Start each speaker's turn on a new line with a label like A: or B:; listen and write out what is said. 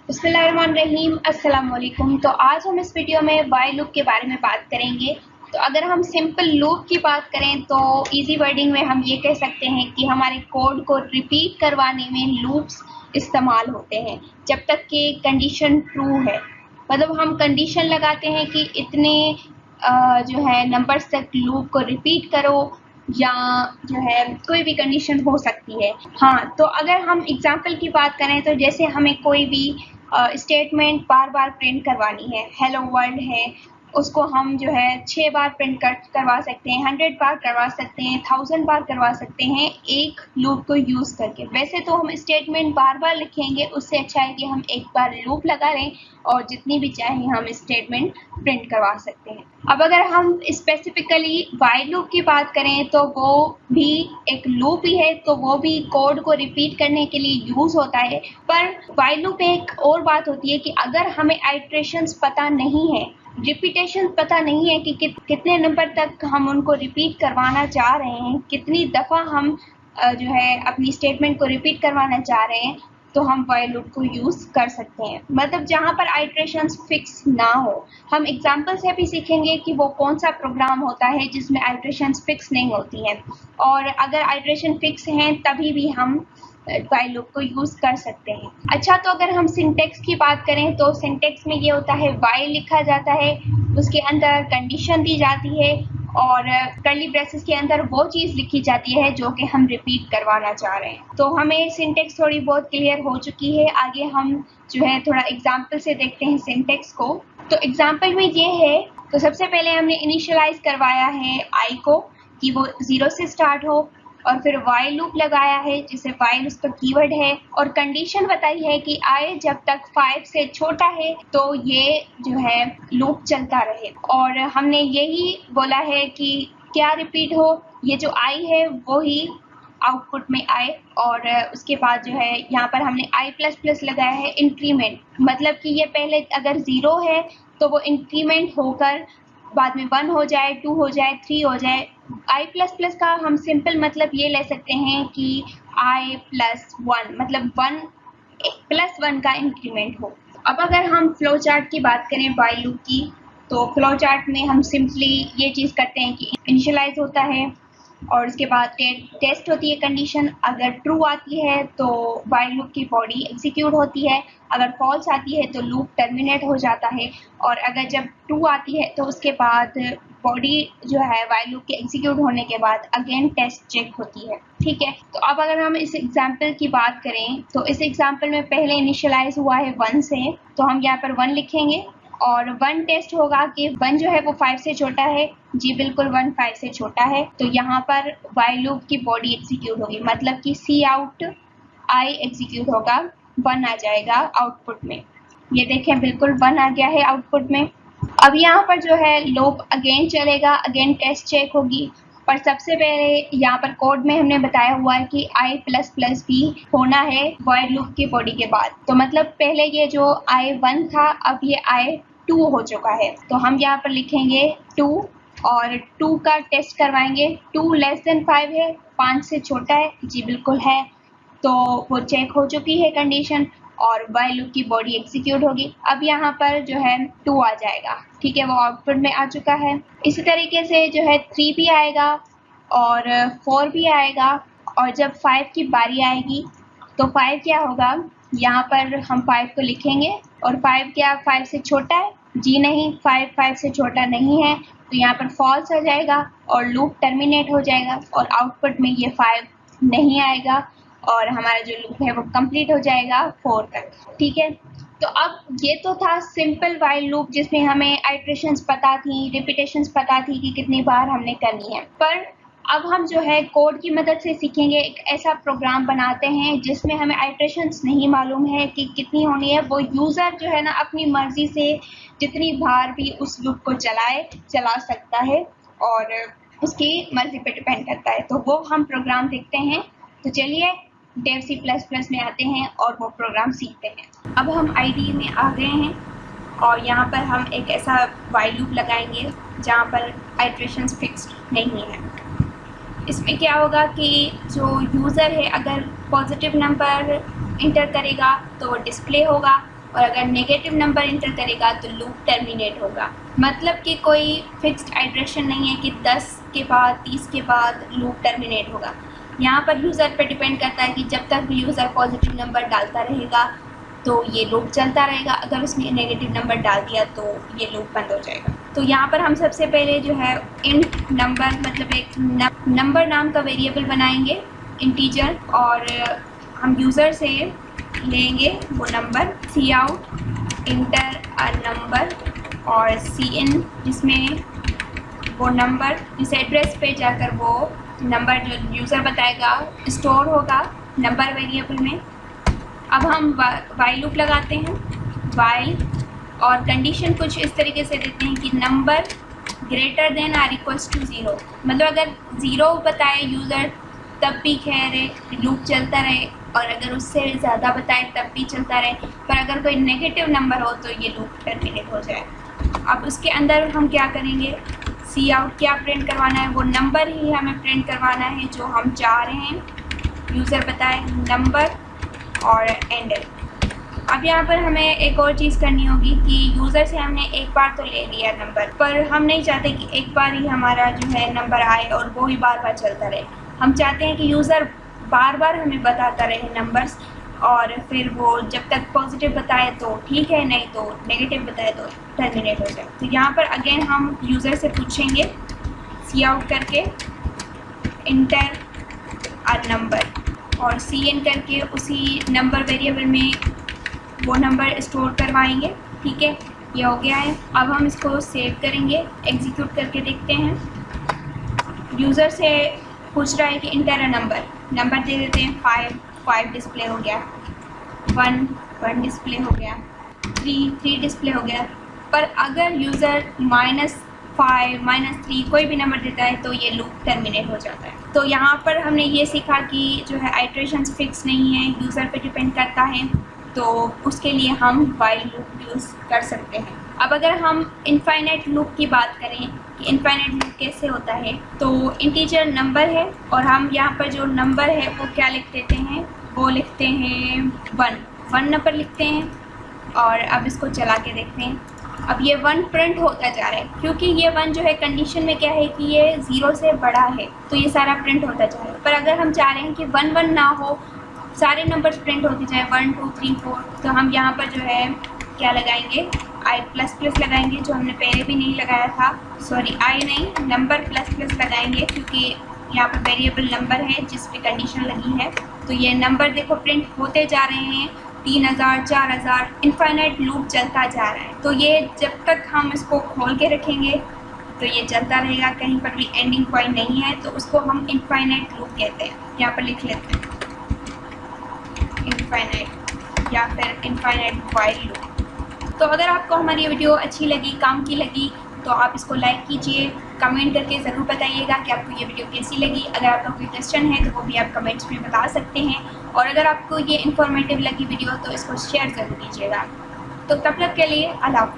A: बिस्मिल्लाहिर्रहमानिर्रहीम, अस्सलाम वालेकुम। तो आज हम इस वीडियो में वाइल लूप के बारे में बात करेंगे। तो अगर हम सिंपल लूप की बात करें तो इजी वर्डिंग में हम ये कह सकते हैं कि हमारे कोड को रिपीट करवाने में लूप्स इस्तेमाल होते हैं जब तक कि कंडीशन ट्रू है। मतलब हम कंडीशन लगाते हैं कि इतने जो है नंबर्स तक लूप को रिपीट करो, या जो है कोई भी कंडीशन हो सकती है। हाँ, तो अगर हम एग्जांपल की बात करें तो जैसे हमें कोई भी स्टेटमेंट बार बार प्रिंट करवानी है, हेलो वर्ल्ड है, उसको हम जो है 6 बार प्रिंट करवा सकते हैं, 100 बार करवा सकते हैं, 1000 बार करवा सकते हैं एक लूप को यूज़ करके। वैसे तो हम स्टेटमेंट बार बार लिखेंगे, उससे अच्छा है कि हम एक बार लूप लगा लें और जितनी भी चाहें हम स्टेटमेंट प्रिंट करवा सकते हैं। अब अगर हम स्पेसिफिकली वाइल लूप की बात करें तो वो भी एक लूप ही है, तो वो भी कोड को रिपीट करने के लिए यूज़ होता है। पर वाइल लूप में एक और बात होती है कि अगर हमें आइट्रेशंस पता नहीं है, रिपीटेशन पता नहीं है कि कितने नंबर तक हम उनको रिपीट करवाना चाह रहे हैं, कितनी दफ़ा हम जो है अपनी स्टेटमेंट को रिपीट करवाना चाह रहे हैं, तो हम वाइल लूप को यूज़ कर सकते हैं। मतलब जहाँ पर आइट्रेशंस फिक्स ना हो। हम एग्जाम्पल से भी सीखेंगे कि वो कौन सा प्रोग्राम होता है जिसमें आइट्रेशंस फिक्स नहीं होती हैं, और अगर आइट्रेशन फिक्स हैं तभी भी हम वाइल लूप को यूज़ कर सकते हैं। अच्छा, तो अगर हम सिंटेक्स की बात करें तो सिंटेक्स में ये होता है वाइल लिखा जाता है, उसके अंदर कंडीशन दी जाती है और कर्ली ब्रेसेस के अंदर वो चीज़ लिखी जाती है जो कि हम रिपीट करवाना चाह रहे हैं। तो हमें सिंटेक्स थोड़ी बहुत क्लियर हो चुकी है। आगे हम जो है थोड़ा एग्जाम्पल से देखते हैं सिंटेक्स को। तो एग्जाम्पल में ये है, तो सबसे पहले हमने इनिशियलाइज करवाया है आई को कि वो 0 से स्टार्ट हो, और फिर वाइल लूप लगाया है जिसे वाइल उसका कीवर्ड है, और कंडीशन बताई है कि आई जब तक 5 से छोटा है तो ये जो है लूप चलता रहे। और हमने यही बोला है कि क्या रिपीट हो, ये जो आई है वो ही आउटपुट में आए। और उसके बाद जो है यहाँ पर हमने आई प्लस प्लस लगाया है इंक्रीमेंट, मतलब कि ये पहले अगर 0 है तो वो इंक्रीमेंट होकर बाद में 1 हो जाए, 2 हो जाए, 3 हो जाए। आई प्लस प्लस का हम सिंपल मतलब ये ले सकते हैं कि आई प्लस 1, मतलब 1 प्लस 1 का इंक्रीमेंट हो। अब अगर हम फ्लो चार्ट की बात करें वाइल लूप की, तो फ्लो चार्ट में हम सिंपली ये चीज़ करते हैं कि इनिशियलाइज होता है और उसके बाद टेस्ट होती है कंडीशन। अगर ट्रू आती है तो वाइल लूप की बॉडी एग्जीक्यूट होती है, अगर फॉल्स आती है तो लूप टर्मिनेट हो जाता है, और अगर जब ट्रू आती है तो उसके बाद बॉडी जो है वाइल लूप के एग्जीक्यूट होने के बाद अगेन टेस्ट चेक होती है। ठीक है, तो अब अगर हम इस एग्जाम्पल की बात करें तो इस एग्जाम्पल में पहले इनिशियलाइज हुआ है 1 से, तो हम यहाँ पर 1 लिखेंगे और 1 टेस्ट होगा कि 1 जो है वो 5 से छोटा है। जी बिल्कुल, 1 5 से छोटा है, तो यहाँ पर वाइल लूप की बॉडी एग्जीक्यूट होगी, मतलब कि सी आउट आई एग्जीक्यूट होगा, 1 आ जाएगा आउटपुट में। ये देखें, बिल्कुल 1 आ गया है आउटपुट में। अब यहाँ पर जो है लूप अगेन चलेगा, अगेन टेस्ट चेक होगी, पर सबसे पहले यहाँ पर कोड में हमने बताया हुआ है कि आई प्लस प्लस भी होना है वाइल लूप की बॉडी के बाद। तो मतलब पहले ये जो आई 1 था, अब ये आई 2 हो चुका है, तो हम यहाँ पर लिखेंगे 2 और 2 का टेस्ट करवाएंगे। 2 लेस देन 5 है, 5 से छोटा है, जी बिल्कुल है, तो वो चेक हो चुकी है कंडीशन और वाइल लूप की बॉडी एग्जीक्यूट होगी। अब यहाँ पर जो है 2 आ जाएगा, ठीक है, वो आउटपुट में आ चुका है। इसी तरीके से जो है 3 भी आएगा और 4 भी आएगा, और जब 5 की बारी आएगी तो 5 क्या होगा, यहाँ पर हम 5 को लिखेंगे, और 5 क्या 5 से छोटा है, जी नहीं, 5 5 से छोटा नहीं है, तो यहाँ पर फॉल्स आ जाएगा और लूप टर्मिनेट हो जाएगा और आउटपुट में ये 5 नहीं आएगा और हमारा जो लूप है वो कंप्लीट हो जाएगा 4 तक। ठीक है, तो अब ये तो था सिंपल वाइल लूप जिसमें हमें आइट्रेशंस पता थी, रिपीटेशंस पता थी कि कितनी बार हमने करनी है। पर अब हम जो है कोड की मदद से सीखेंगे, एक ऐसा प्रोग्राम बनाते हैं जिसमें हमें आइट्रेशंस नहीं मालूम है कि कितनी होनी है। वो यूज़र जो है ना अपनी मर्ज़ी से जितनी बार भी उस लूप को चला सकता है और उसकी मर्ज़ी पे डिपेंड करता है। तो वो हम प्रोग्राम देखते हैं। तो चलिए डेव C++ में आते हैं और वो प्रोग्राम सीखते हैं। अब हम IDE में आ गए हैं और यहाँ पर हम एक ऐसा वाइल लूप लगाएंगे जहाँ पर आइट्रेशंस फिक्स्ड नहीं है। इसमें क्या होगा कि जो यूज़र है अगर पॉजिटिव नंबर इंटर करेगा तो वो डिस्प्ले होगा, और अगर नेगेटिव नंबर इंटर करेगा तो लूप टर्मिनेट होगा। मतलब कि कोई फिक्स्ड आइट्रेशन नहीं है कि 10 के बाद 30 के बाद लूप टर्मिनेट होगा। यहाँ पर यूज़र पे डिपेंड करता है कि जब तक यूज़र पॉजिटिव नंबर डालता रहेगा तो ये लूप चलता रहेगा, अगर उसने नेगेटिव नंबर डाल दिया तो ये लूप बंद हो जाएगा। तो यहाँ पर हम सबसे पहले जो है इंट नंबर मतलब एक नंबर नाम का वेरिएबल बनाएंगे इंटीजर, और हम यूज़र से लेंगे वो number cout enter a number और सी इन, जिसमें वो नंबर जिस एड्रेस पे जाकर वो नंबर जो यूज़र बताएगा स्टोर होगा नंबर वेरिएबल में। अब हम वाइल लूप लगाते हैं, वाइल, और कंडीशन कुछ इस तरीके से देते हैं कि number greater than or equals to 0। मतलब अगर 0 बताए यूज़र तब भी खैर है लूप चलता रहे, और अगर उससे ज़्यादा बताए तब भी चलता रहे, पर अगर कोई नेगेटिव नंबर हो तो ये लूप टर्मिनेट हो जाए। अब उसके अंदर हम क्या करेंगे, सी आउट क्या प्रिंट करवाना है, वो नंबर ही हमें प्रिंट करवाना है जो हम चाह रहे हैं यूज़र बताए, नंबर और एंडर। अब यहाँ पर हमें एक और चीज़ करनी होगी कि यूज़र से हमने एक बार तो ले लिया नंबर, पर हम नहीं चाहते कि एक बार ही हमारा जो है नंबर आए और वो ही बार बार चलता रहे। हम चाहते हैं कि यूज़र बार बार हमें बताता रहे नंबर्स, और फिर वो जब तक पॉजिटिव बताए तो ठीक है, नहीं तो नेगेटिव बताए तो टर्मिनेट हो जाए। तो यहाँ पर अगेन हम यूज़र से पूछेंगे सी आउट करके इंटर अ नंबर और सी इन करके उसी नंबर वेरिएबल में वो नंबर स्टोर करवाएंगे। ठीक है, ये हो गया है। अब हम इसको सेव करेंगे, एग्जीक्यूट करके देखते हैं। यूज़र से पूछ रहा है कि इंटर अ नंबर दे देते हैं, 5 डिस्प्ले हो गया, 1 डिस्प्ले हो गया, 3 डिस्प्ले हो गया। पर अगर यूज़र -5 -3 कोई भी नंबर देता है तो ये लूप टर्मिनेट हो जाता है। तो यहाँ पर हमने ये सीखा कि जो है आइट्रेशंस फिक्स नहीं है, यूज़र पे डिपेंड करता है, तो उसके लिए हम वाइल लूप यूज़ कर सकते हैं। अब अगर हम इनफाइनाइट लूप की बात करें कि इनफाइनाइट लूप कैसे होता है, तो इंटीजर नंबर है और हम यहाँ पर जो नंबर है वो क्या लिख देते हैं, वो लिखते हैं 1 नंबर लिखते हैं। और अब इसको चला के देखते हैं, अब ये 1 प्रिंट होता जा रहा है, क्योंकि ये 1 जो है कंडीशन में क्या है कि ये 0 से बड़ा है, तो ये सारा प्रिंट होता जा रहा है। पर अगर हम चाह रहे हैं कि 1 ना हो, सारे नंबर्स प्रिंट होते जाए 1 2 3 4, तो हम यहाँ पर जो है क्या लगाएंगे, i++ लगाएंगे, जो हमने पहले भी नहीं लगाया था, सॉरी i नहीं, नंबर ++ लगाएंगे, क्योंकि यहाँ पर वेरिएबल नंबर है जिस पे कंडीशन लगी है। तो ये नंबर देखो प्रिंट होते जा रहे हैं, 3000 4000, इनफाइनाइट लूप चलता जा रहा है। तो ये जब तक हम इसको खोल के रखेंगे तो ये चलता रहेगा, कहीं पर भी एंडिंग पॉइंट नहीं है, तो उसको हम इनफाइनाइट लूप कहते हैं। यहाँ पर लिख लेते हैं इनफाइनाइट या फिर इनफाइनाइट वाइल लूप। तो अगर आपको हमारी ये वीडियो अच्छी लगी, काम की लगी, तो आप इसको लाइक कीजिए, कमेंट करके ज़रूर बताइएगा कि आपको ये वीडियो कैसी लगी। अगर आपका कोई क्वेश्चन है तो वो भी आप कमेंट्स में बता सकते हैं, और अगर आपको ये इन्फॉर्मेटिव लगी वीडियो तो इसको शेयर ज़रूर कीजिएगा। तो तब तक के लिए अल्लाह हाफ़िज़।